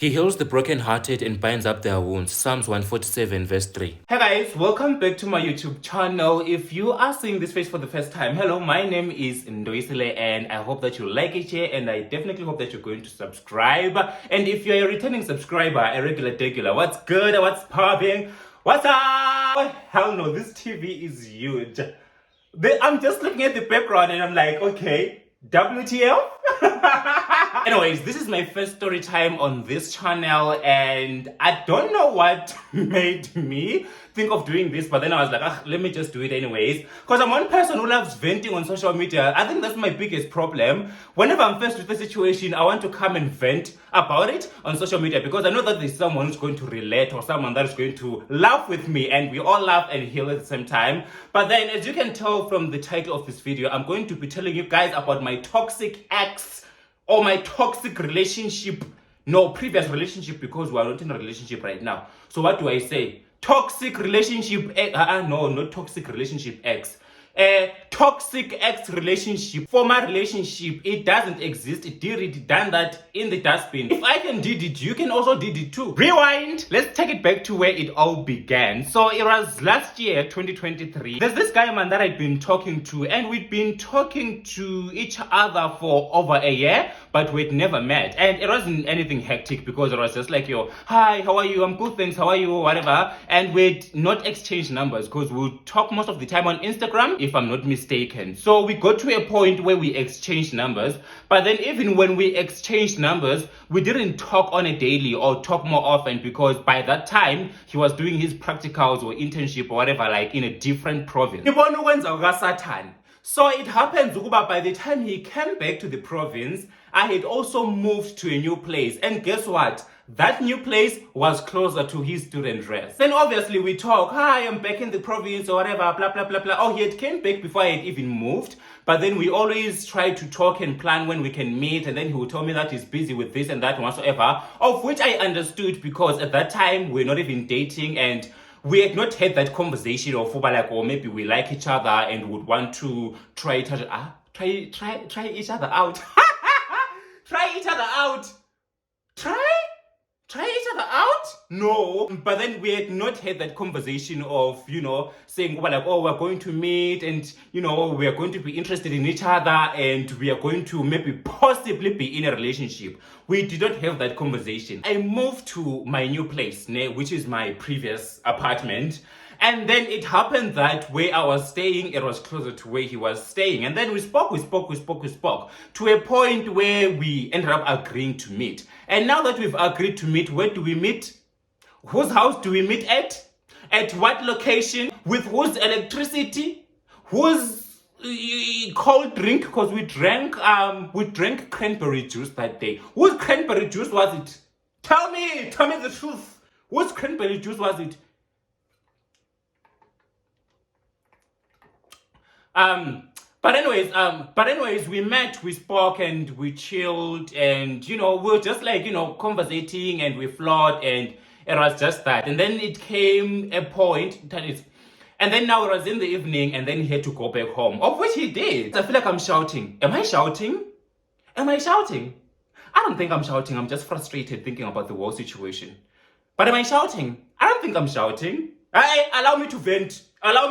He heals the brokenhearted and binds up their wounds. Psalms 147 verse 3. Hey guys, welcome back to my YouTube channel. If you are seeing this face for the first time, hello, my name is Ndoisile and I hope that you like it here, and I definitely hope that you're going to subscribe. And if you're a returning subscriber, a regular, what's good, what's popping, what's up? Oh, hell no, this TV is huge. I'm just looking at the background and I'm like, okay, WTF? Anyways, this is my first story time on this channel, and I don't know what made me think of doing this, but then I was like, let me just do it anyways. Because I'm one person who loves venting on social media. I think that's my biggest problem. Whenever I'm faced with a situation, I want to come and vent about it on social media because I know that there's someone who's going to relate or someone that is going to laugh with me, and we all laugh and heal at the same time. But then, as you can tell from the title of this video, I'm going to be telling you guys about my toxic ex or my toxic relationship. No, previous relationship, because we are not in a relationship right now. So what do I say? Toxic relationship no, not toxic relationship ex. Toxic ex relationship. Former relationship, it doesn't exist. It done that in the dustbin. If I can did it, you can also did it too. Rewind. Let's take it back to where it all began. So it was last year, 2023. There's this guy, man, that I'd been talking to, and we'd been talking to each other for over a year, but we'd never met. And it wasn't anything hectic because it was just like, yo, hi, how are you? I'm good, thanks. How are you? Whatever. And we'd not exchange numbers because we'd talk most of the time on Instagram, if I'm not mistaken. So we got to a point where we exchanged numbers, but then even when we exchanged numbers, we didn't talk on a daily or talk more often because by that time he was doing his practicals or internship or whatever, like in a different province. So it happens ukuba by the time he came back to the province, I had also moved to a new place, and guess what? That new place was closer to his student rest. Then obviously we talk, hi, I'm back in the province or whatever, blah, blah, blah, blah. Oh, he had came back before I had even moved. But then we always try to talk and plan when we can meet. And then he would tell me that he's busy with this and that and whatsoever. Of which I understood because at that time we're not even dating, and we had not had that conversation of like, or maybe we like each other and would want to try each other, try each other out. Try each other out. Try each other out? No. But then we had not had that conversation of, saying, like, oh, we're going to meet and, we are going to be interested in each other and we are going to maybe possibly be in a relationship. We did not have that conversation. I moved to my new place, which is my previous apartment. And then it happened that where I was staying, it was closer to where he was staying. And then we spoke to a point where we ended up agreeing to meet. And now that we've agreed to meet, where do we meet? Whose house do we meet at? At what location? With whose electricity? Whose cold drink? Because we drank cranberry juice that day. Whose cranberry juice was it? Tell me the truth. Whose cranberry juice was it? But anyways, we met, we spoke, and we chilled, and we were just like, conversating, and we flowed, and it was just that. And then it came a point that is, and then now it was in the evening, and then he had to go back home, of which he did. I feel like I'm shouting. Am I shouting? I don't think I'm shouting. I'm just frustrated thinking about the whole situation. But am I shouting? I don't think I'm shouting. Allow me to vent. I'm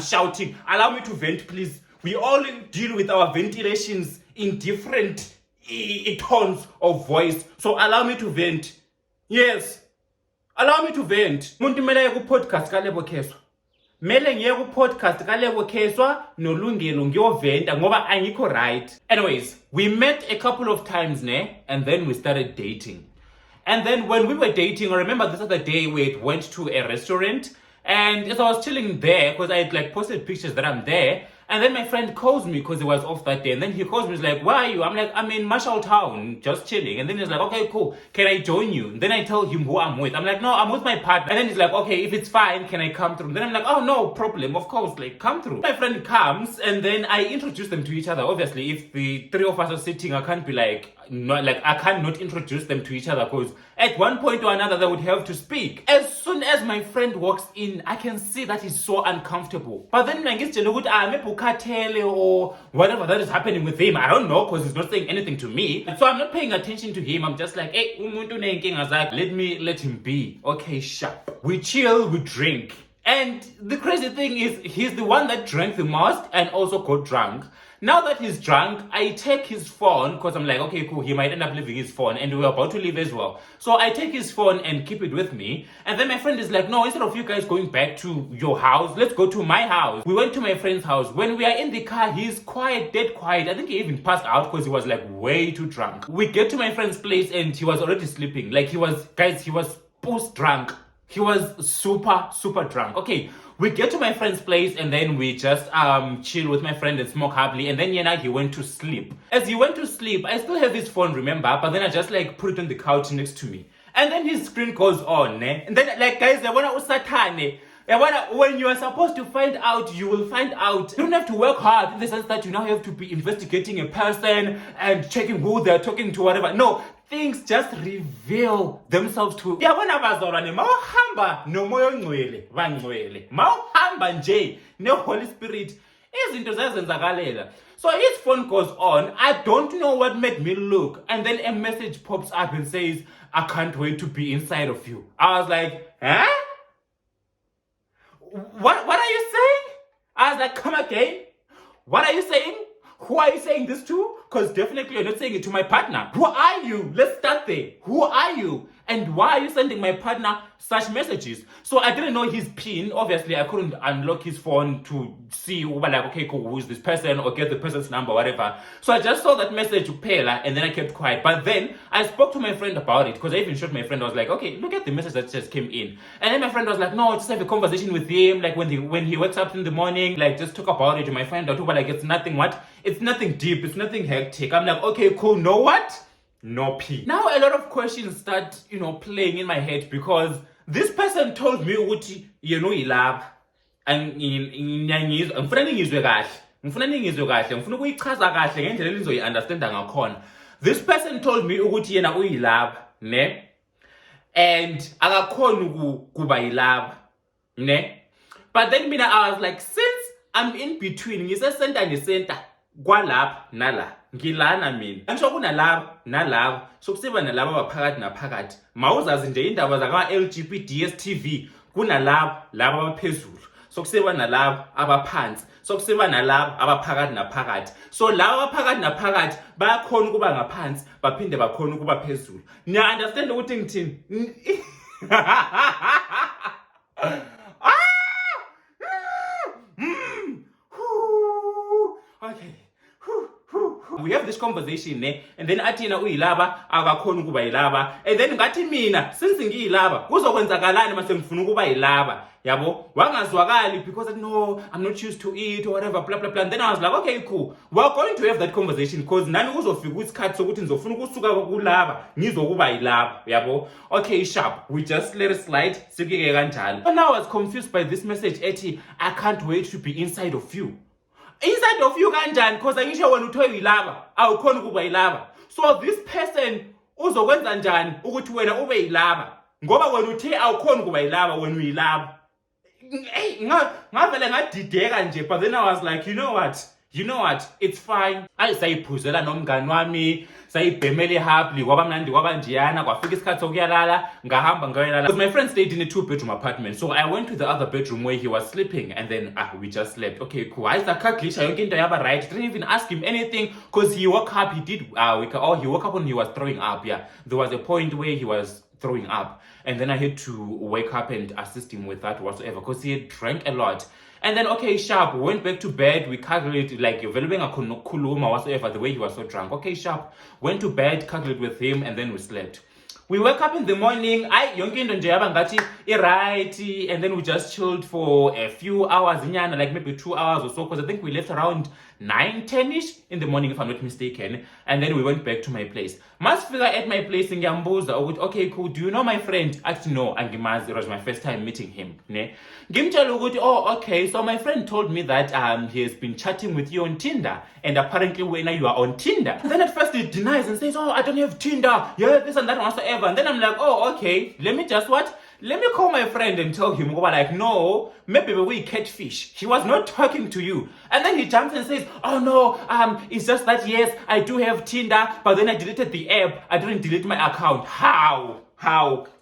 shouting. Allow me to vent, please. We all deal with our ventilations in different tones of voice. So allow me to vent. Yes. Allow me to vent. Muntu mele ku-podcast kalebo keswa. Mele ngiye ku-podcast kalebo keswa nolungelo ngiyoventa ngoba angikho right. Anyways, we met a couple of times, and then we started dating. And then when we were dating, I remember this other day we went to a restaurant, and as I was chilling there, because I had posted pictures that I'm there, and then my friend calls me because he was off that day, and then he calls me, he's like, where are you? I'm like, I'm in Marshall Town, just chilling. And then he's like, okay, cool, can I join you? And then I tell him who I'm with. I'm like, no, I'm with my partner. And then he's like, okay, if it's fine, can I come through? And then I'm like, oh, no problem, of course, come through. My friend comes, and then I introduce them to each other. Obviously, if the three of us are sitting, I can't be like, not like I can't not introduce them to each other because at one point or another they would have to speak. As soon as my friend walks in, I can see that he's so uncomfortable. But then I guess maybe ukhathele or whatever that is happening with him. I don't know because he's not saying anything to me. So I'm not paying attention to him. I'm just like, hey, let him be. Okay, sharp. We chill, we drink. And the crazy thing is, he's the one that drank the most and also got drunk. Now that he's drunk, I take his phone because I'm like, okay, cool, he might end up leaving his phone and we're about to leave as well. So I take his phone and keep it with me. And then my friend is like, no, instead of you guys going back to your house, let's go to my house. We went to my friend's house. When we are in the car, he's quiet, dead quiet. I think he even passed out because he was like way too drunk. We get to my friend's place and he was already sleeping. Like he was post-drunk. He was super drunk. Okay, we get to my friend's place and then we just chill with my friend and smoke happily. And then he went to sleep. As he went to sleep, I still have his phone, remember? But then I just like put it on the couch next to me. And then his screen goes on, ne? And then like guys, I wanna usatane. When you are supposed to find out, you will find out. You don't have to work hard in the sense that you now have to be investigating a person and checking who they're talking to, whatever. No, things just reveal themselves to you. Bazalwane mawuhamba nomoya ongcwele bangcwele mawuhamba nje ne-Holy Spirit izinto ziyazenzakalela. So his phone goes on. I don't know what made me look, and then a message pops up and says, I can't wait to be inside of you. I was like, huh? What are you saying? I was like, come again? What are you saying? Who are you saying this to? Because definitely you're not saying it to my partner. Who are you? Let's start there. Who are you? And why are you sending my partner such messages? So I didn't know his PIN. Obviously, I couldn't unlock his phone to see, like, okay, cool, who is this person or get the person's number, whatever. So I just saw that message, Pela, and then I kept quiet. But then I spoke to my friend about it because I even showed my friend. I was like, okay, look at the message that just came in. And then my friend was like, no, just have a conversation with him. Like when he wakes up in the morning, like just talk about it. You might find out, but like it's nothing what? It's nothing deep. It's nothing hectic. I'm like, okay, cool. Know what? No P. Now a lot of questions start, playing in my head because this person told me ukuthi ilapha ngifuna ningizwe kahle ngifuna ukuyichaza kahle ngendlela elizoyi-understanda ngakhona. This person told me ukuthi yena uyilapha ne and akakhona kuba yilapha ne. But then mina I was like, since I'm in between, ngisesenta nesenta kwalapha nala ngilana mina angisho kunalaba nalaba sokusiba nalaba abaphakathi naphakathi mawuzazi nje indaba zakwa-LGBT DSTV kunalaba laba abaphezulu sokusiba nalaba abaphansi sokusiba nalaba abaphakathi naphakathi. So laba abaphakathi naphakathi bayakhona ukuba ngaphansi baphinde bakhona ukuba phezulu. Niya-understand ukuthi ngithini? Okay. We have this conversation and then athi yena uyilaba akakhona ukuba yilaba and then ngathi mina since ngiyilaba kuzokwenzakalani mase ngifuna ukuba yilaba yabo wangazwakali because no, I'm not used to it or whatever blah blah blah. And then I was like, okay, cool, we're going to have that conversation because nami kuzofika isikhathi sokuthi ngizofuna ukusuka kulaba ngizokuba yilaba yabo. Okay, sharp, we just let it slide sikike kanjalo. But now I was confused by this message ethi I can't wait to be inside of you. Inside of you kanjani because angisho wena uthoye yilaba awukhona ukuba yilaba. So this person uzokwenza njani ukuthi wena ube yilaba ngoba wena uthe awukhona ukuba yilaba wena uyilaba. Ngavele ngadideka nje. But then I was like, you know what, it's fine. Sayiphuzela nomngani wami sayibhemele happily kwaba mnandi kwaba njiyana kwafika isikhathi sokuyalala ngahamba ngayolala because my friend stayed in a 2-bedroom apartment. So I went to the other bedroom where he was sleeping and then we just slept. Okay, cool. Ayisakaglisha yonke into yaba right. Didn't even ask him anything because he woke up. He woke up when he was throwing up. Yeah, there was a point where he was throwing up and then I had to wake up and assist him with that whatsoever because he had drank a lot. And then okay, sharp, we went back to bed. We calculated like kuluma whatsoever the way he was so drunk. Okay, sharp, went to bed, calculated with him, and then we slept. We woke up in the morning. Yonke into nje yaba ngathi right, and then we just chilled for a few hours, like maybe 2 hours or so, because I think we left around 9:10ish in the morning, if I'm not mistaken. And then we went back to my place. Must figure at my place in Gambuza. Okay, cool. Do you know my friend? Actually, no, Angimazi. It was my first time meeting him. Ne? Oh, okay. So my friend told me that he has been chatting with you on Tinder. And apparently when you are on Tinder. And then at first he denies and says, oh, I don't have Tinder. Yeah, this and that whatsoever. And then I'm like, oh, okay. Let me call my friend and tell him, like, no, maybe we catfish. He was not talking to you. And then he jumps and says, oh no, it's just that, yes, I do have Tinder, but then I deleted the app. I didn't delete my account. How?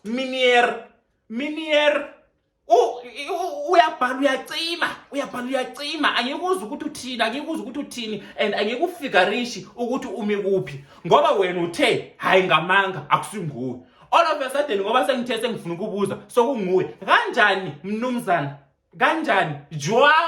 Minier. Oh, uyacima angikuza ukuthi uthini and angikufigarishi ukuthi umi kuphi ngoba wena uthe hayi ngamanga akusinguwe. All of a sudden ngoba sengithe sengifuna ukubuza sokunguwe kanjani mnumzana kanjani jwang.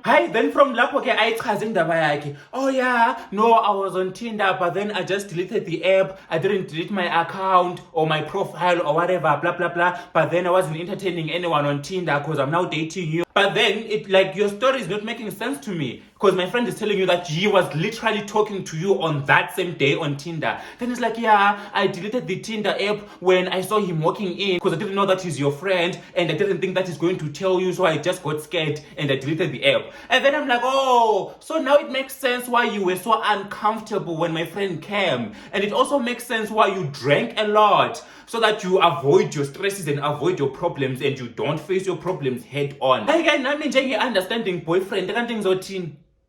Hi, then from lapho ke ayichaza indaba yakhe. Oh yeah, no, I was on Tinder, but then I just deleted the app. I didn't delete my account or my profile or whatever, blah blah blah. But then I wasn't entertaining anyone on Tinder because I'm now dating you. But then it like your story is not making sense to me because my friend is telling you that he was literally talking to you on that same day on Tinder. Then it's like, yeah, I deleted the Tinder app when I saw him walking in because I didn't know that he's your friend and I didn't think that he's going to tell you, so I just got scared and I deleted the app. And then I'm like, oh, so now it makes sense why you were so uncomfortable when my friend came. And it also makes sense why you drank a lot so that you avoid your stresses and avoid your problems and you don't face your problems head on. Like, nami njenge-understanding boyfriend kanti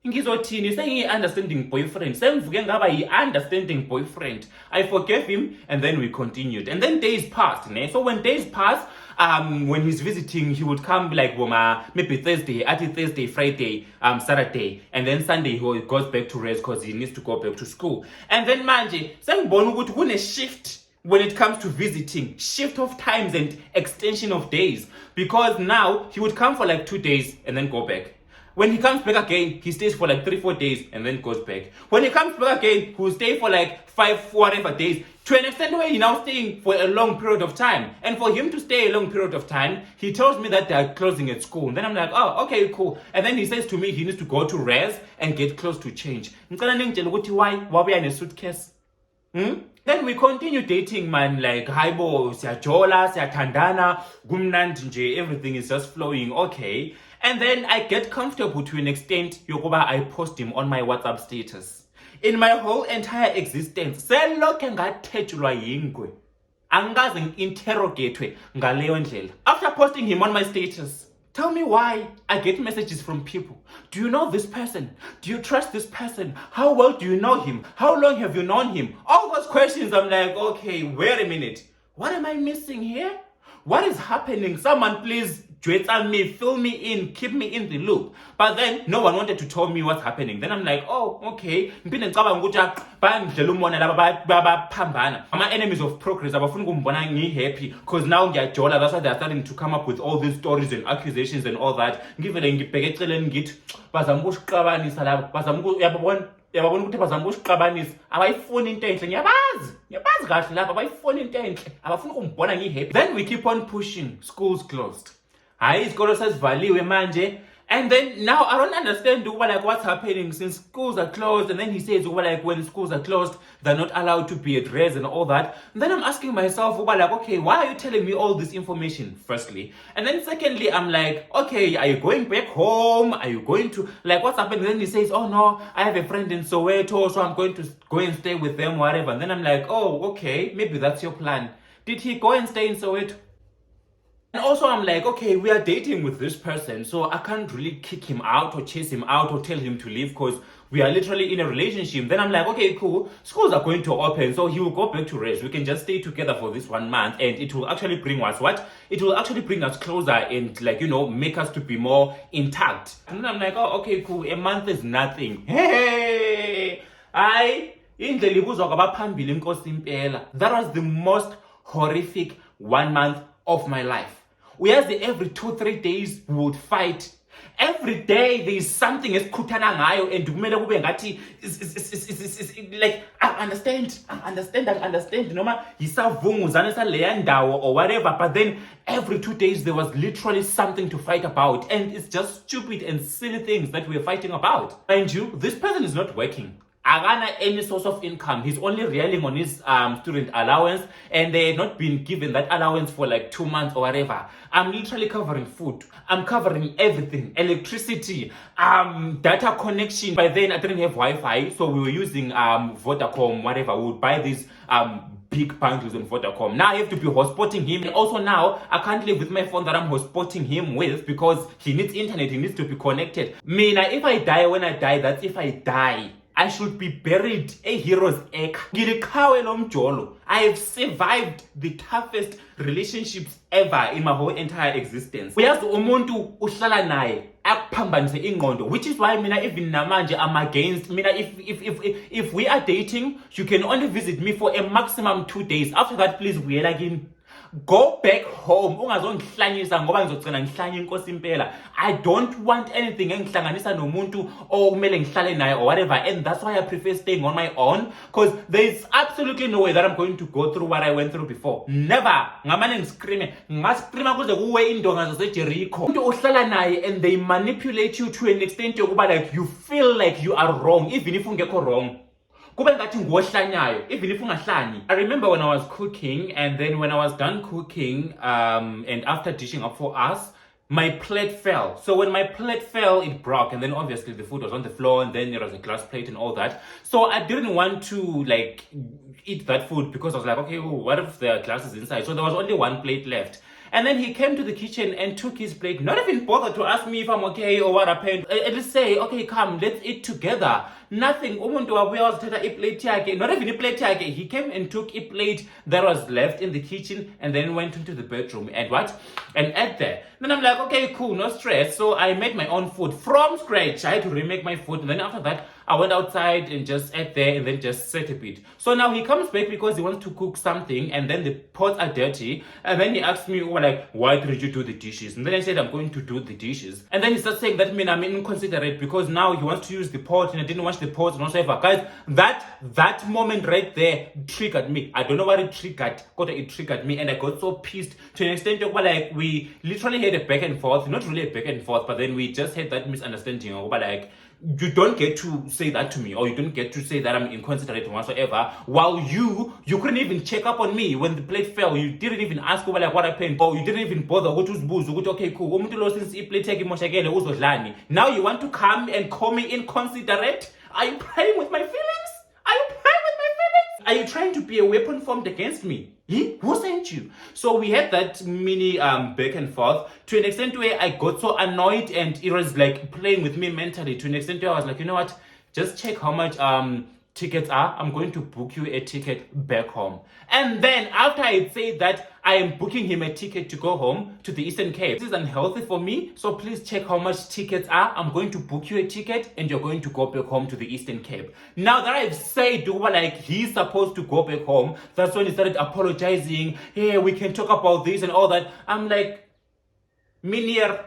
ngizothini sengiyi-understanding boyfriend sengivuke ngaba yi-understanding boyfriend. I forgave him and then we continued and then days passed. So when days passed, when he's visiting, he would come like maybe Thursday, Friday, Saturday, and then Sunday he goes back to rest because he needs to go back to school. And then manje sengibona ukuthi kune shift when it comes to visiting, shift of times and extension of days, because now he would come for like 2 days and then go back. When he comes back again, he stays for like 3-4 days and then goes back. When he comes back again, he will stay for like 5 whatever days, to an extent where he's now staying for a long period of time. And for him to stay a long period of time, he tells me that they're closing at school. And then I'm like, oh, okay, cool. And then he says to me he needs to go to res and get close to change. Why? Why in a suitcase? Then we continue dating, man, like, haibo, siyajola, siyathandana, gumnandi nje, everything is just flowing, okay. And then I get comfortable to an extent, yokuba I post him on my WhatsApp status. In my whole entire existence, selokhe ngathetshulwa yingwe. Angaze ngi-interrogatwe ngaleyo ndlela. After posting him on my status, tell me why I get messages from people. Do you know this person? Do you trust this person? How well do you know him? How long have you known him? All those questions, I'm like, okay, wait a minute. What am I missing here? What is happening? Someone please on me, fill me in, keep me in the loop. But then no one wanted to tell me what's happening. Then I'm like, oh, okay. I'm enemies of progress. I'm happy because now that's why they're starting to come up with all these stories and accusations and all that. Yabona ukuthi bazama ukusiqabanisa abayifuni into enhle ngiyabazi kahle lapha abayifuni into enhle abafuna ukungibona ngihappy. Then we keep on pushing. Schools closed. Hayi isikolo sesivaliwe manje. And then now I don't understand like what's happening since schools are closed. And then he says like when schools are closed, they're not allowed to be at res and all that. And then I'm asking myself like, okay, why are you telling me all this information? Firstly, and then secondly, I'm like, okay, are you going back home? Are you going to like what's happening? And then he says, oh no, I have a friend in Soweto, so I'm going to go and stay with them, whatever. And then I'm like, oh, okay, maybe that's your plan. Did he go and stay in Soweto? And also I'm like, okay, we are dating with this person, so I can't really kick him out or chase him out or tell him to leave because we are literally in a relationship. Then I'm like, okay, cool, schools are going to open, so he will go back to rest. We can just stay together for this 1 month and it will actually bring us what? It will actually bring us closer and like, make us to be more intact. And then I'm like, oh, okay, cool, a month is nothing. Hey, that was the most horrific 1 month of my life. Whereas every 2-3 days we would fight. Every day there is something esikhuthana ngayo and kumele kube ngathi like I understand noma yisavunguzane saleya ndawo or whatever, but then every 2 days there was literally something to fight about, and it's just stupid and silly things that we're fighting about. Mind you, this person is not working. Agana any source of income. He's only relying on his student allowance, and they had not been given that allowance for like 2 months or whatever. I'm literally covering food. I'm covering everything. Electricity, data connection. By then I didn't have Wi-Fi, so we were using Vodacom, whatever. We would buy these big bundles on Vodacom. Now I have to be hotspotting him. And also now I can't live with my phone that I'm hotspotting him with because he needs internet. He needs to be connected. Mina, if I die when I die, that's if I die. I should be buried a hero's egg. I have survived the toughest relationships ever in my whole entire existence. Uyazi umuntu uhlala naye akuphambanise ingqondo, which is why mina even namanje I'm against mina. If we are dating, you can only visit me for a maximum 2 days. After that, please buyela kimi. Go back home. Ungazongihlanyisa ngoba ngizogcina ngihlanye inkosi impela. I don't want anything engihlanganisa nomuntu okumele ngihlale naye or whatever, and that's why I prefer staying on my own, because there's absolutely no way that I'm going to go through what I went through before. Never. Ngamane ngiscreama kuze kuwe indonga zaseJericho. Umuntu ohlala naye and they manipulate you to an extent yokuba like you feel like you are wrong even if ungekho wrong. Even if ungahlanyi. I remember when I was cooking, and then when I was done cooking, and after dishing up for us, my plate fell. So when my plate fell, it broke, and then obviously the food was on the floor, and then there was a glass plate and all that. So I didn't want to like eat that food because I was like, okay, what if the glass is inside? So there was only one plate left. And then he came to the kitchen and took his plate, not even bothered to ask me if I'm okay or what happened. At least say, okay, come, let's eat together. Nothing. Not even a plate. He came and took a plate that was left in the kitchen and then went into the bedroom and ate there. Then I'm like, okay, cool, no stress. So I made my own food from scratch. I had to remake my food. And then after that, I went outside and just ate there and then just sat a bit. So now he comes back because he wants to cook something, and then the pots are dirty. And then he asks me, like, why did you do the dishes? And then I said, I'm going to do the dishes. And then he starts saying that I'm inconsiderate because now he wants to use the pot and I didn't wash the pots and whatsoever. Guys, that moment right there triggered me. I don't know what it triggered. It triggered me, and I got so pissed to an extent of like we literally had a back and forth. Not really a back and forth, but then we just had that misunderstanding of like, you don't get to say that to me, or you don't get to say that I'm inconsiderate whatsoever, while you couldn't even check up on me when the plate fell. You didn't even ask over like what happened, or you didn't even bother. Okay, cool. Now you want to come and call me inconsiderate? Are you playing with my feelings? Are you trying to be a weapon formed against me? Who sent you? So we had that mini back and forth to an extent where I got so annoyed, and it was like playing with me mentally to an extent where I was like, you know what? Just check how much tickets are. I'm going to book you a ticket back home. And then after I said that, I am booking him a ticket to go home to the Eastern Cape. This is unhealthy for me, so please check how much tickets are. I'm going to book you a ticket and you're going to go back home to the Eastern Cape. Now that I've said like he's supposed to go back home, that's when he started apologizing. Hey, we can talk about this and all that. I'm like, Minier,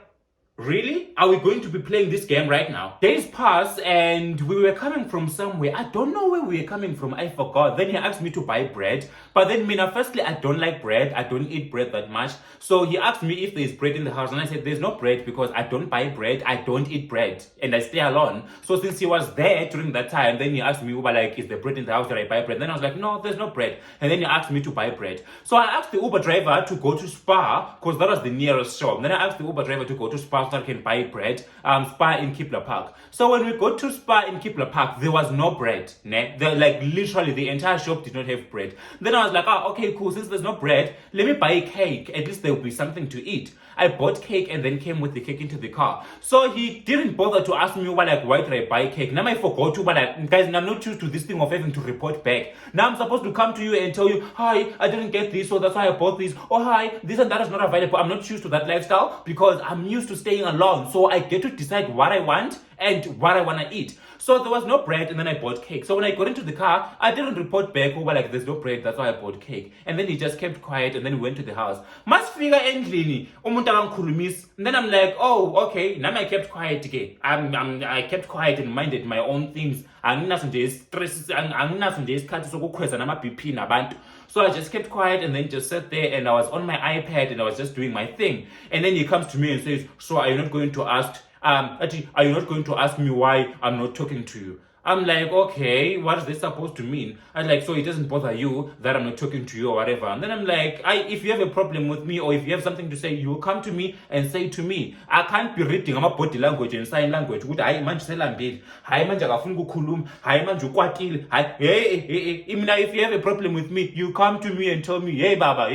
really? Are we going to be playing this game right now? Days passed and we were coming from somewhere. I don't know where we were coming from. I forgot. Then he asked me to buy bread. But then, firstly, I don't like bread. I don't eat bread that much. So he asked me if there's bread in the house. And I said, there's no bread because I don't buy bread. I don't eat bread. And I stay alone. So since he was there during that time, then he asked me, like, is there bread in the house that I buy bread? Then I was like, no, there's no bread. And then he asked me to buy bread. So I asked the Uber driver to go to Spar because that was the nearest shop. Then I asked the Uber driver to go to Spar so I can buy bread. Spar in Kipler Park. So when we got to Spar in Kipler Park, there was no bread. Like literally the entire shop did not have bread. Then I was like, okay, cool. Since there's no bread, let me buy a cake. At least there will be something to eat. I bought cake and then came with the cake into the car. So he didn't bother to ask me why did I buy cake. Now I forgot to, guys, I'm not used to this thing of having to report back. Now I'm supposed to come to you and tell you, hi, I didn't get this, so that's why I bought this. Oh, hi, this and that is not available. I'm not used to that lifestyle because I'm used to staying alone. So I get to decide what I want and what I want to eat. So there was no bread, and then I bought cake. So when I got into the car, I didn't report back over like there's no bread, that's why I bought cake. And then he just kept quiet, and then we went to the house. Masifika endlini, umuntu akangikhulumisi. And then I'm like, oh, okay. Now I kept quiet again. I kept quiet and minded my own things. Anginaso nje stress, anginaso nje isikhathi sokukhweza nama-BP nabantu. So I just kept quiet and then just sat there, and I was on my iPad and I was just doing my thing. And then he comes to me and says, so are you not going to ask are you not going to ask me why I'm not talking to you? I'm like, okay, what is this supposed to mean? I'm like, so it doesn't bother you that I'm not talking to you or whatever. And then I'm like, if you have a problem with me or if you have something to say, you come to me and say to me. I can't be reading my body language and sign language. Hayi manje selambili. Hayi manje akafuni ukukhuluma. Hayi manje ukwatile. Hey, if you have a problem with me, you come to me and tell me, hey baba,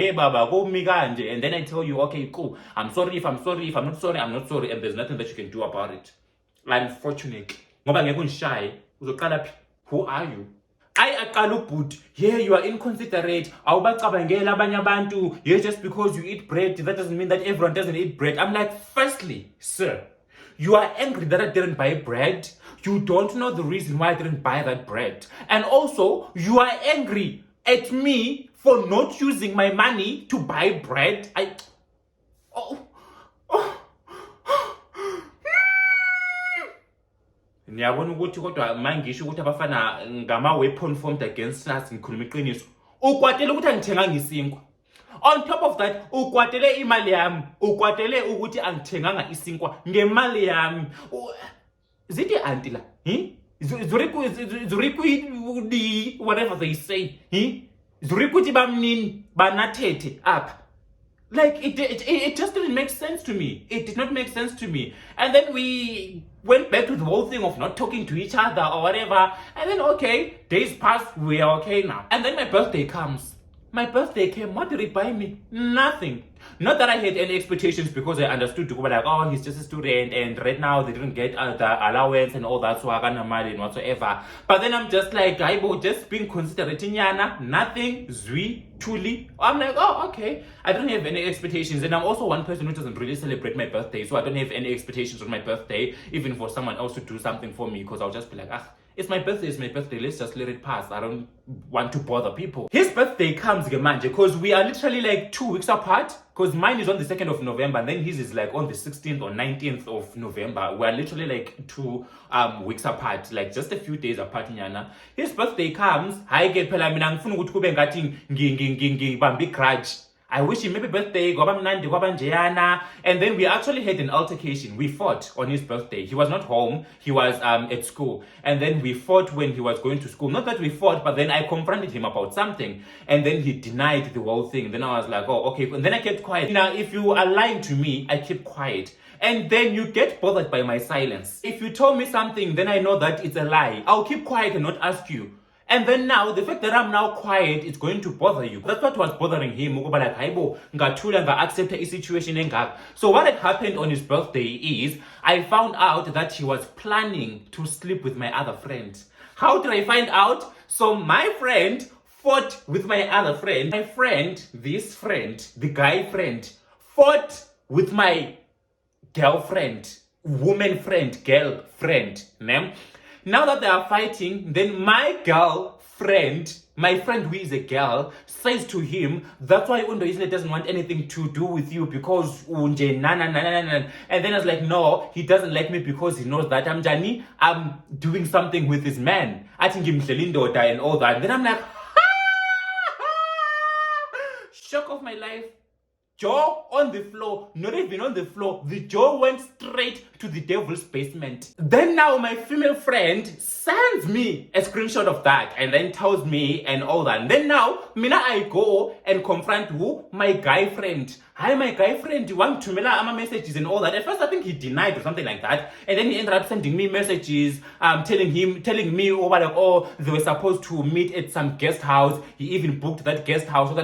go mi kanje. And then I tell you, okay, cool. I'm sorry. If I'm not sorry, I'm not sorry. And there's nothing that you can do about it. Unfortunately. Ngoba ngeke ungishaye. Who are you? I aqala ubhuti. Yeah, you are inconsiderate. Awubacabangela abanye abantu. Yeah, just because you eat bread, that doesn't mean that everyone doesn't eat bread. I'm like, firstly, sir, you are angry that I didn't buy bread. You don't know the reason why I didn't buy that bread. And also, you are angry at me for not using my money to buy bread. Niyabona ukuthi kodwa mangisho ukuthi abafana ngama-weapon formed against us ngikhuluma iqiniso. Ukwatele ukuthi angithenganga isinkwa. On top of that, ukwatele imali yami. Ukwatele ukuthi angithenganga isinkwa ngemali yami. Zithi auntie la? Zuriku whatever they say. Zurikuthi bamnini banathethe apha. Like, it just didn't make sense to me. It did not make sense to me. And then we went back to the whole thing of not talking to each other or whatever. And then, okay, days passed, we are okay now. And then my birthday comes. My birthday came. What did he buy me? Nothing. Not that I had any expectations because I understood like, oh, he's just a student and right now they didn't get the allowance and all that, so I got no money and whatsoever. But then I'm just like, just being considerate, nothing, zwi, truly. I'm like, oh, okay. I don't have any expectations, and I'm also one person who doesn't really celebrate my birthday, so I don't have any expectations on my birthday, even for someone else to do something for me, because I'll just be like, it's my birthday, let's just let it pass. I don't want to bother people. His birthday comes, manje, because we are literally like 2 weeks apart. Because mine is on the 2nd of November, and then his is like on the 16th or 19th of November. We're literally like 2 weeks apart, like just a few days apart, nyana. His birthday comes, hayi ke phela mina ngifuna ukuthi kube ngathi ngibambe grudge. I wish him happy birthday, and then we actually had an altercation. We fought on his birthday. He was not home, he was at school. And then we fought when he was going to school. Not that we fought, but then I confronted him about something. And then he denied the whole thing. Then I was like, oh, okay. And then I kept quiet. Now, if you are lying to me, I keep quiet. And then you get bothered by my silence. If you tell me something, then I know that it's a lie. I'll keep quiet and not ask you. And then now, the fact that I'm now quiet, it's going to bother you. That's what was bothering him. Like, accept a situation. So what had happened on his birthday is, I found out that he was planning to sleep with my other friend. How did I find out? So my friend fought with my other friend. My friend, this friend, the guy friend, fought with my girlfriend, woman friend, girlfriend. Now that they are fighting, then my girlfriend, my friend who is a girl, says to him, that's why Undo Isle doesn't want anything to do with you because unje na. And then I was like, no, he doesn't like me because he knows that I'm doing something with his man. I think him and all that. And then I'm like, shock of my life. Jaw on the floor, not even on the floor. The jaw went straight to the devil's basement. Then now my female friend sends me a screenshot of that and then tells me and all that. And then now, I go and confront who? My guy friend. Hi, my guy friend, you want to mail my messages and all that. At first, I think he denied or something like that. And then he ended up sending me messages, telling me over like, oh, they were supposed to meet at some guest house. He even booked that guest house so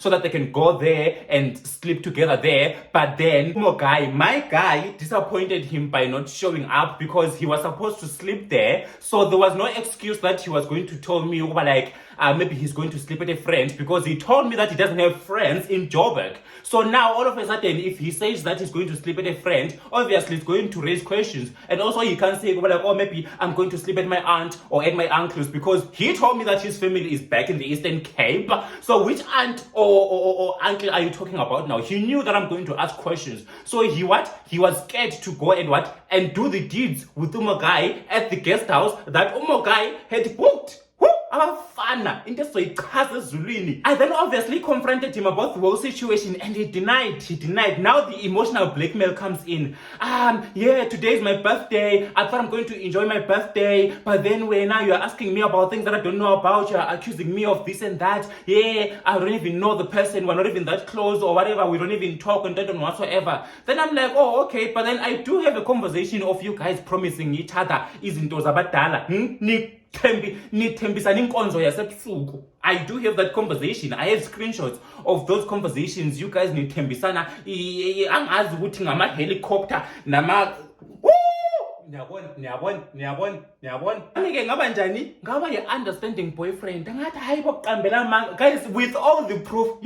that they can go there and sleep together there. But then, my guy disappointed him by not showing up because he was supposed to sleep there. So there was no excuse that he was going to tell me over like, maybe he's going to sleep with a friend because he told me that he doesn't have friends in Joburg. So So now all of a sudden, if he says that he's going to sleep at a friend, obviously it's going to raise questions. And also he can't say, like, oh, maybe I'm going to sleep at my aunt or at my uncle's, because he told me that his family is back in the Eastern Cape. So which aunt or uncle are you talking about now? He knew that I'm going to ask questions. So he was scared to go and do the deeds with Umogai at the guest house that Umogai had booked. Abafana into soyichaza ezulwini. I then obviously confronted him about the whole situation, and he denied. Now the emotional blackmail comes in. Yeah, today is my birthday. I thought I'm going to enjoy my birthday, but then now you're asking me about things that I don't know about. You're accusing me of this and that. Yeah, I don't even know the person. We're not even that close or whatever. We don't even talk and don't whatsoever. Then I'm like, oh, okay, but then I do have a conversation of you guys promising each other izinto zabadala. I do have that conversation. I have screenshots of those conversations. You guys need nithembisana angazi ukuthi ngama helicopter nama Niyabona. Ke ngaba njani? Ngaba ye-understanding boyfriend. Ngathi hayi bokuqambela guys, with all the proof.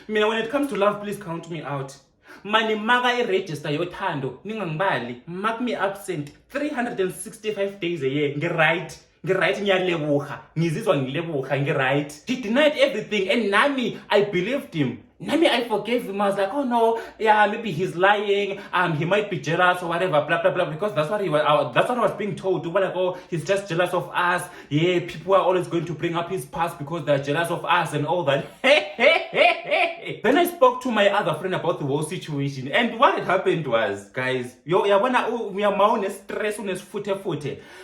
Mina, when it comes to love, please count me out. Mani maka i-register yothando ningangibali, mark me absent 365 days a year. Ngiright ngiyalebuha, ngizizwa ngilebuha, ngiright. He denied everything, and nami I believed him. Nami I forgave him. I was like, oh no, yeah, maybe he's lying. He might be jealous or whatever, blah blah blah. Because that's what I was being told. Like, oh, he's just jealous of us. Yeah, people are always going to bring up his past because they're jealous of us and all that. Then I spoke to my other friend about the whole situation, and what had happened was, guys, stress.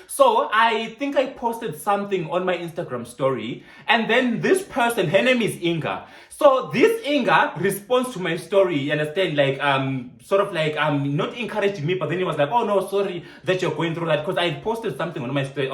So I think I posted something on my Instagram story, and then this person, her name is Inga. So this Inga responds to my story, you understand, like sort of like not encouraging me, but then he was like, oh no, sorry that you're going through that, because I posted something on my story.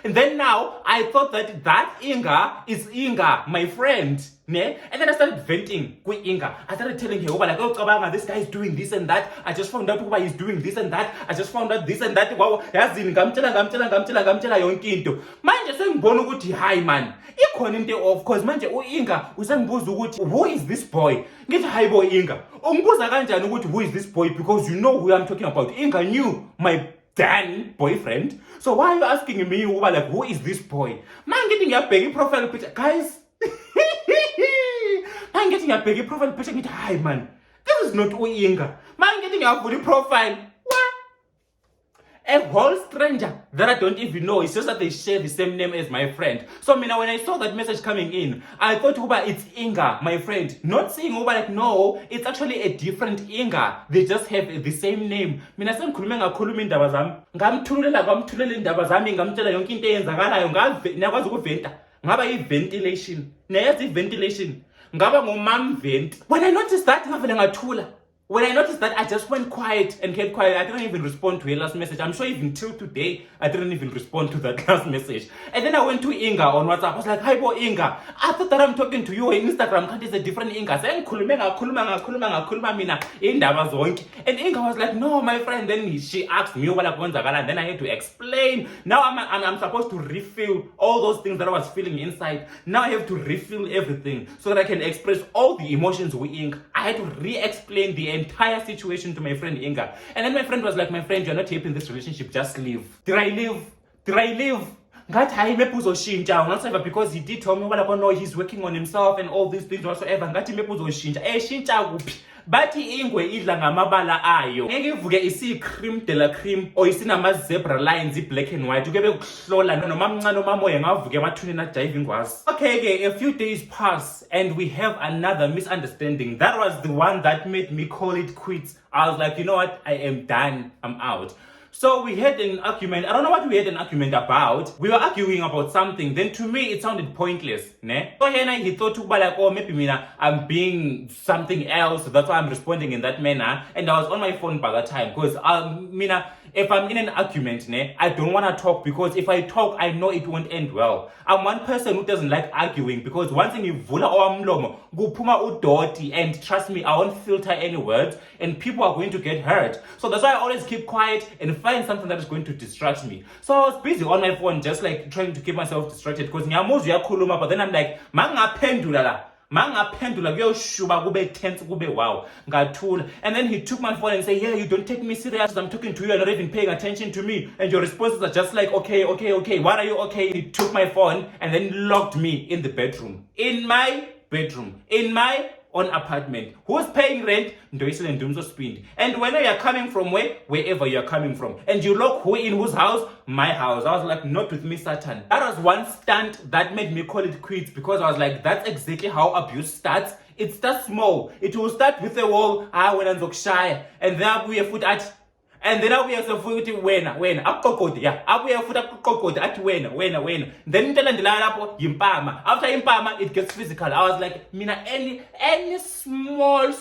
And then now I thought that Inga is Inga, my friend. Ne? And then I started venting with Inga. I started telling her, like, oh, Kabanga, this guy is doing this and that. I just found out why he's doing this and that. I just found out this and that. Wow, yazini ngamtshela yonke into. Manje sengibona ukuthi hi man. Ikhona into of course manje uInga usengibuza ukuthi who is this boy? Ngithi hi boy Inga. Ungibuza kanjani ukuthi who is this boy, because you know who I'm talking about. Inga knew my Dan boyfriend. So why are you asking me like who is this boy? Man, getting a big profile picture, guys. I'm getting a big profile picture. Hi man, this is not Uinga. Man, getting a full profile. What? A whole stranger that I don't even know. It's just that they share the same name as my friend. So when I saw that message coming in, I thought it's Inga, my friend. Not saying like no, it's actually a different Inga. They just have the same name. Mina sengikhuluma ngakhuluma indaba zami. Ngamthulela indaba zami, ngamtshela yonke into eyenzakalayo. Ngiyakwazi ukuventa. Ngaba i-ventilation. Nayazi i-ventilation. Ngaba ngumam vent. When I noticed that, ngavele ngathula. When I noticed that, I just went quiet and kept quiet. I didn't even respond to her last message. I'm sure even till today, I didn't even respond to that last message. And then I went to Inga on WhatsApp. I was like, hi, boy, Inga. I thought that I'm talking to you on Instagram. Can't is a different Inga. Saying, kuluma mina, indaba zonke. And Inga was like, no, my friend. Then she asked me, and then I had to explain. Now I'm supposed to refill all those things that I was feeling inside. Now I have to refill everything so that I can express all the emotions with Inga. I had to re-explain the entire situation to my friend Inga. And then my friend was like, my friend, you're not happy in this relationship, just leave. Did I leave? Because he did tell me, well, I don't know, he's working on himself and all these things whatsoever. Bathi ingwe idla ngamabala ayo. Ngeke ivuke isi cream de la cream or isinama zebra lines black and white. Ukebe ukuhlola noma mncane noma moya ngavuke amathuni na jive ngwazi. Okay, a few days pass and we have another misunderstanding. That was the one that made me call it quits. I was like, you know what? I am done. I'm out. So we had an argument. I don't know what we had an argument about. We were arguing about something. Then to me, it sounded pointless. Ne? So he thought, like, oh, maybe I'm being something else. That's why I'm responding in that manner. And I was on my phone by that time. Because if I'm in an argument, I don't want to talk, because if I talk, I know it won't end well. I'm one person who doesn't like arguing, because once in vula omlomo, gupuma udoti, and trust me, I won't filter any words, and people are going to get hurt. So that's why I always keep quiet and find something that is going to distract me. So I was busy on my phone, just like trying to keep myself distracted, because ngiyamuzu yakhuluma, but then I'm like, mangaphendula la. Mangaphendula kuyoshuba kube tense kube wow. Ngathula. And then he took my phone and said, yeah, you don't take me serious. I'm talking to you. You're not even paying attention to me. And your responses are just like, okay. What are you okay? He took my phone and then locked me in the bedroom. In my bedroom. In my own apartment. Who's paying rent? Ndoisile Ndumzo Spind. And when you're coming from wherever you're coming from. And you look who in whose house? My house. I was like, not with me, Satan. That was one stunt that made me call it quits, because I was like, that's exactly how abuse starts. It starts small. It will start with a wall, when I'm shy, and then we foot at. And then we have futhi wena akukokodi yeah abuya futhi akukokodi athi wena then into elandelayo lapho yimpama. After impama it gets physical. I was like, mina any small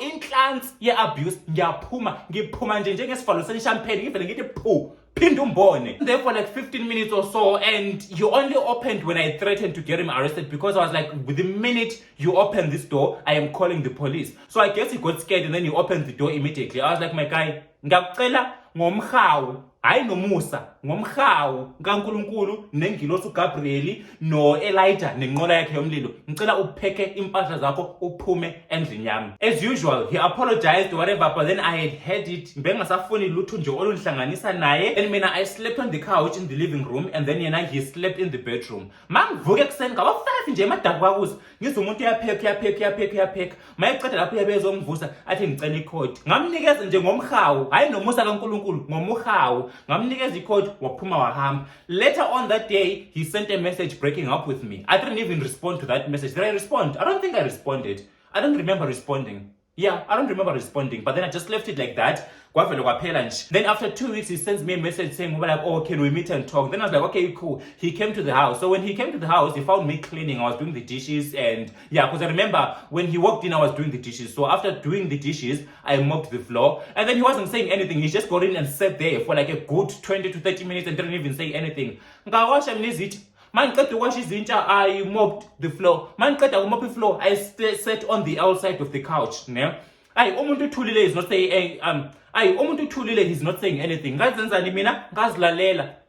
inklants ye-abuse ngiphuma nje njengesivalo senishampeni ngivele ngithi phu phinda umbone. There for like 15 minutes or so, and you only opened when I threatened to get him arrested, because I was like, with the minute you open this door, I am calling the police. So I guess he got scared and then he opened the door immediately. I was like, my guy, ngiyakucela ngomhawu hayi nomusa ngomhawu kaNkulunkulu nengilosi uGabriel no Elijah nenqola yakhe yomlilo, ngicela upheke impahla zakho uphume endlini yami. As usual, he apologized whatever, but then I had heard it bengasafuni lutho nje olunhlanganisa naye, and mina I slept on the couch in the living room, and then yena he slept in the bedroom. Mangivuke ekseni ngaba 5 nje emadaku kwakuza ngizwe umuntu uyapheka mayiceda lapho uyabezongivusa athi ngicela ikhodi, ngamnikeza nje ngomhawu hayi nomusa kaNkulunkulu ngomuhawu, ngamnikeza ikhodi waphuma wahamba. Later on that day he sent a message breaking up with me. I didn't even respond to that message. Did I respond? I don't think I responded. I don't remember responding. Yeah, I don't remember responding, but then I just left it like that. Then after 2 weeks, he sends me a message saying, like, oh, can we meet and talk? Then I was like, okay, cool. He came to the house. So when he came to the house, he found me cleaning. I was doing the dishes, and yeah, because I remember when he walked in, I was doing the dishes. So after doing the dishes, I mopped the floor, and then he wasn't saying anything. He just got in and sat there for like a good 20 to 30 minutes and didn't even say anything. Man, to wash his inter, I mopped the floor. Man, to mop the floor, I sat on the outside of the couch. Umuntu Tulile is not saying umuntu Tulile, he's not saying anything.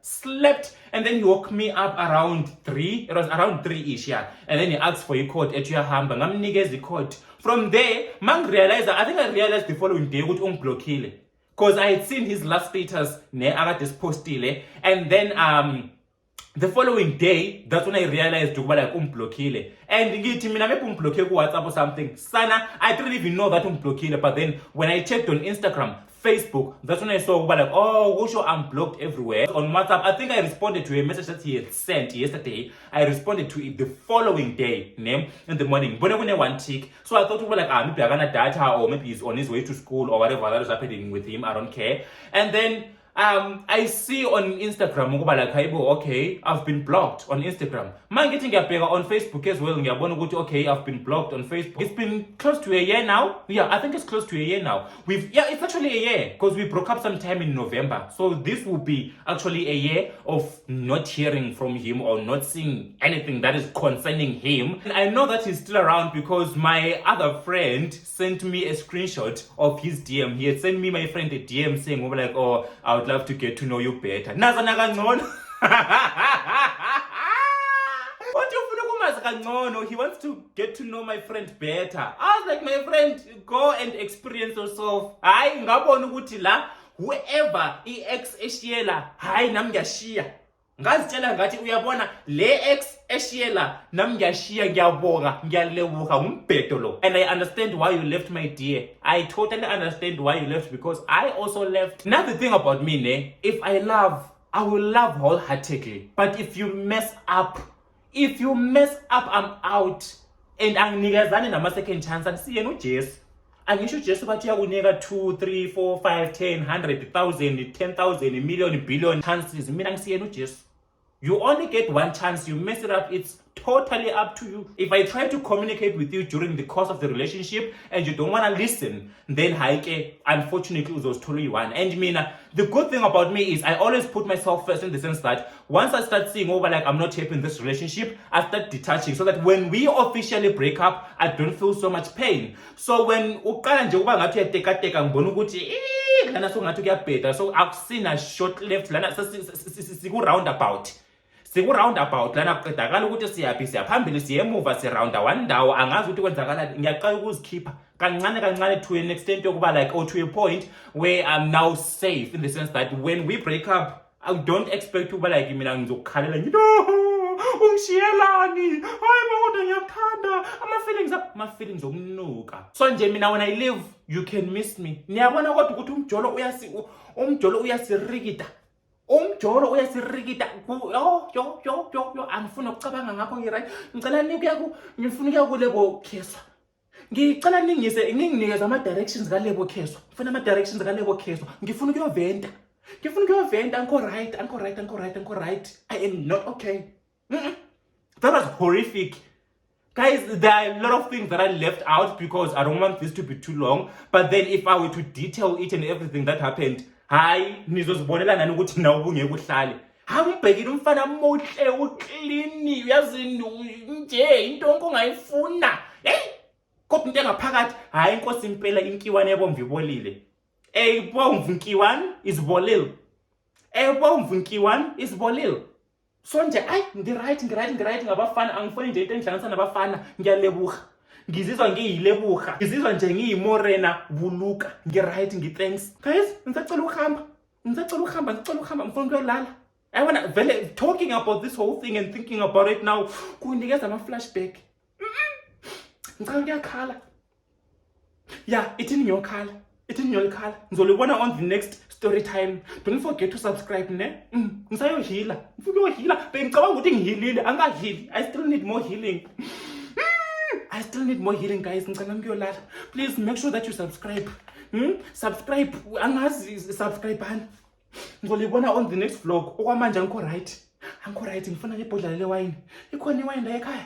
Slept, and then he woke me up around 3. It was around 3-ish, yeah. And then he asked for a code at your hamba. Ngamnikeza code. From there, I realized the following day ukuthi ungiblockile. Because I had seen his last status this postile, and then the following day, that's when I realized to like umblockile. And ngithi mina maybe umblockile ku WhatsApp or something. Sana, I didn't even know that umblockile, but then when I checked on Instagram, Facebook, that's when I saw like, oh, Wusho, I'm blocked everywhere. On WhatsApp, I think I responded to a message that he had sent yesterday. I responded to it the following day, in the morning. When I one tick, so I thought like, maybe I'm gonna data, or maybe he's on his way to school or whatever that is happening with him. I don't care. And then I see on Instagram like, okay, I've been blocked on Instagram. Man getting a pega on Facebook as well. Okay, I've been blocked on Facebook. It's been close to a year now. Yeah, I think it's close to a year now. It's actually a year, because we broke up sometime in November. So this will be actually a year of not hearing from him or not seeing anything that is concerning him. And I know that he's still around because my other friend sent me a screenshot of his DM. He had sent me, my friend, a DM saying, like, oh, I would love to get to know you better. Nazana kangcono. He wants to get to know my friend better. I was like, my friend, go and experience yourself. Hayi ngabona ukuthi la whoever ex eshiyela hayi nami ngiyashiya. Ngazitshela ngathi uyabona le ex eshiyela nami ngiyashiya, ngiyabonga, ngiyalebuka umbhedo lo. And I understand why you left, my dear. I totally understand why you left, because I also left. Another thing about me, if I love, I will love wholeheartedly. But if you mess up, I'm out. And anginikezani nama second chance. Angisiye no Jesu. Angisho Jesu bathi yakunika 2, 3, 4, 5, 10, 100,000, 10,000, a million, billion chances. Mina ngisiye no Jesu. You only get one chance. You mess it up, it's totally up to you. If I try to communicate with you during the course of the relationship and you don't want to listen, then haike, unfortunately, those totally one. And mina, the good thing about me is I always put myself first, in the sense that once I start seeing over like I'm not happy in this relationship, I start detaching, so that when we officially break up, I don't feel so much pain. So when uqala nje uba ngathi uyateka ngibona ukuthi lana so ngathi kuyabheda, so I've seen a short left lana siku roundabout. siku-roundabout lana kuqedakala ukuthi siyaphi, siyaphambili, siyemuva, sirounda one ndawo, angazi ukuthi kwenzakalani. Ngiyaqala ukuzikhipha kancane to an extent yokuba like, or to a point where I'm now safe, in the sense that when we break up, I don't expect ukuba like mina ngizokukhalela ungishiyelani, hayi kodwa ngiyakuthanda, ama-feelings okunuka. So nje mina when I leave, you can miss me. Niyabona kodwa ukuthi umjolo uyasirikita. Umjolo uyasirikita. Yo, angifuni ukucabanga ngakho ngi-right. Ngifuna ukuya kulebo Kheswa. Ngicela ninginikeze ama-directions kalebo Kheswa. Ngifuna ama-directions kalebo Kheswa. Ngifuna ukuyoventa. Anko right. I am not okay. That was horrific. Guys, there are a lot of things that I left out because I don't want this to be too long. But then if I were to detail each and everything that happened, hayi nizozibonela ukuthi na ubungeke uhlale. Hambekile umfana mohle uclean, uyazi nje into ongayifuna. Kodwa into engaphakathi, hayi inkosi impela inkiwane ebomvu ibolile. Ebomvu inkiwane is bolile. So nje ngi-right ngabafana, angifuni nje into engihlanganisa nabafana, ngiyalebuka. Ngizizwa ngiyilebuka. Ngizizwa nje ngiyimorena buluka. Ngi-right, ngi-thanks. Guys, ngisacela ukuhamba, ngifuna ukuyolala. I wanna vele talking about this whole thing and thinking about it now kunginikeza ama-flashback. Ngicela ukuyakhala. Yeah, ithini ngiyokhala. Ngizolibona on the next story time. Don't forget to subscribe, ne? Ngisayohila. Ngifuna ukuyohila. Bengicabanga ukuthi ngihilile, angahili. I still need more healing. Guys. Ngicela ngiyolala. Please make sure that you subscribe. Subscribe. Angazi subscribe ani. Ngizolibona on the next vlog. Okwamanje angikho right. Ngifuna ibhodlela lewine. Ikhona iwine la ekhaya.